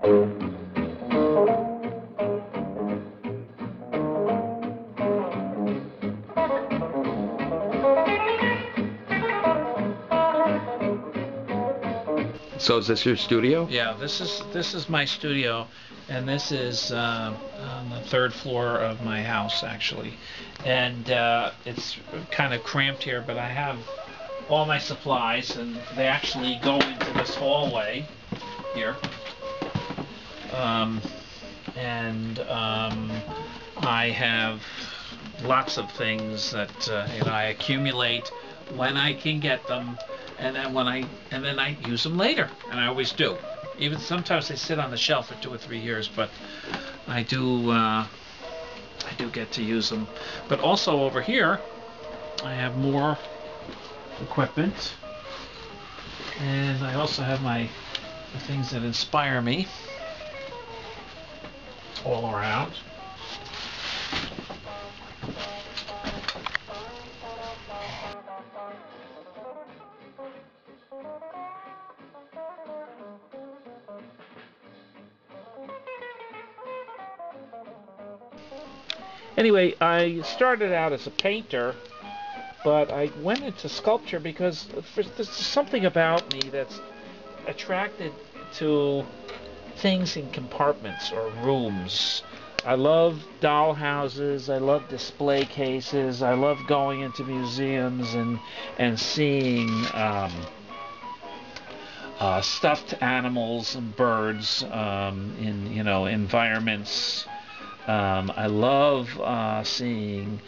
So is this your studio? Yeah, this is my studio, and this is on the third floor of my house actually, and it's kind of cramped here, but I have all my supplies, and they actually go into this hallway here, I have lots of things that I accumulate when I can get them. And then I use them later, and I always do. Even sometimes they sit on the shelf for 2 or 3 years, but I do get to use them. But also over here, I have more equipment, and I also have the things that inspire me all around. Anyway, I started out as a painter, but I went into sculpture because there's something about me that's attracted to things in compartments or rooms. I love doll houses, I love display cases, I love going into museums and seeing stuffed animals and birds in environments. I love seeing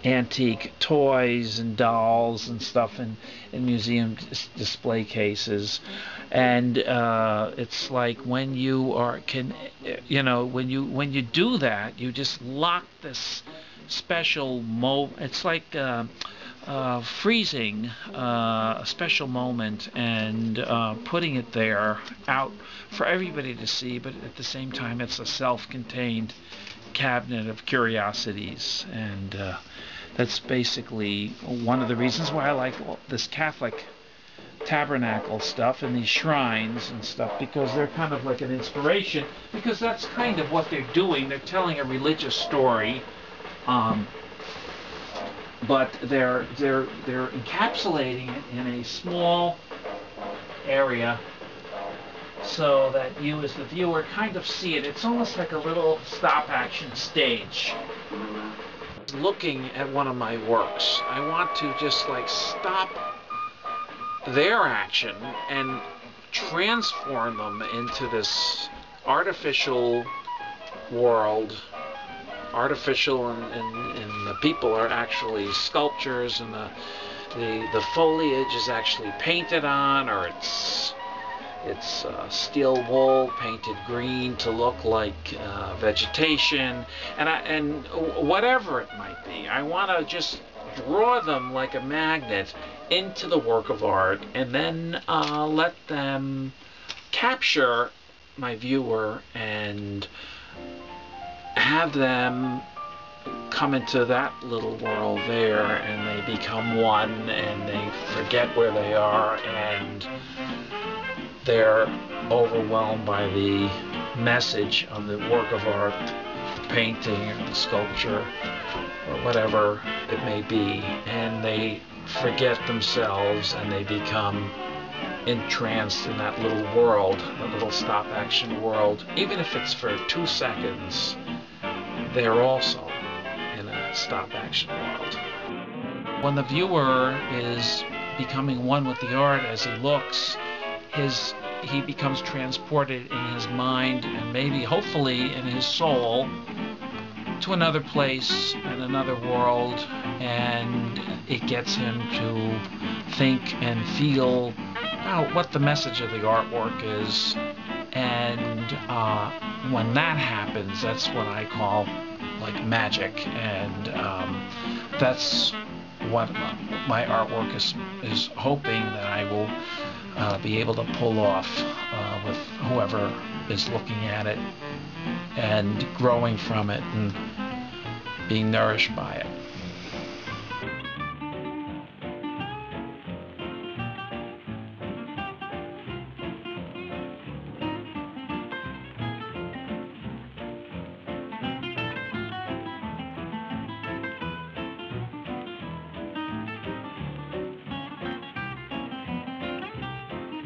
antique toys and dolls and stuff in museum display cases, and it's like when you when you do that, you just lock this special it's like freezing a special moment and putting it there out for everybody to see, but at the same time it's a self-contained cabinet of curiosities, and that's basically one of the reasons why I like this Catholic tabernacle stuff and these shrines and stuff, because they're kind of like an inspiration, because that's kind of what they're doing. They're telling a religious story, but they're encapsulating it in a small area so that you as the viewer kind of see it. It's almost like a little stop action stage. Looking at one of my works, I want to just like stop their action and transform them into this artificial world. Artificial, and the people are actually sculptures, and the foliage is actually painted on, or it's steel wool painted green to look like vegetation, and whatever it might be. I want to just draw them like a magnet into the work of art, and then let them capture my viewer and have them come into that little world there, and they become one, and they forget where they are, and they're overwhelmed by the message of the work of art, the painting or the sculpture or whatever it may be, and they forget themselves and they become entranced in that little world, that little stop action world. Even if it's for 2 seconds, they're also in a stop action world. When the viewer is becoming one with the art as he looks, he becomes transported in his mind, and maybe hopefully in his soul, to another place and another world, and it gets him to think and feel out what the message of the artwork is. And when that happens, that's what I call like magic, and that's what my artwork is hoping that I will be able to pull off with whoever is looking at it and growing from it and being nourished by it.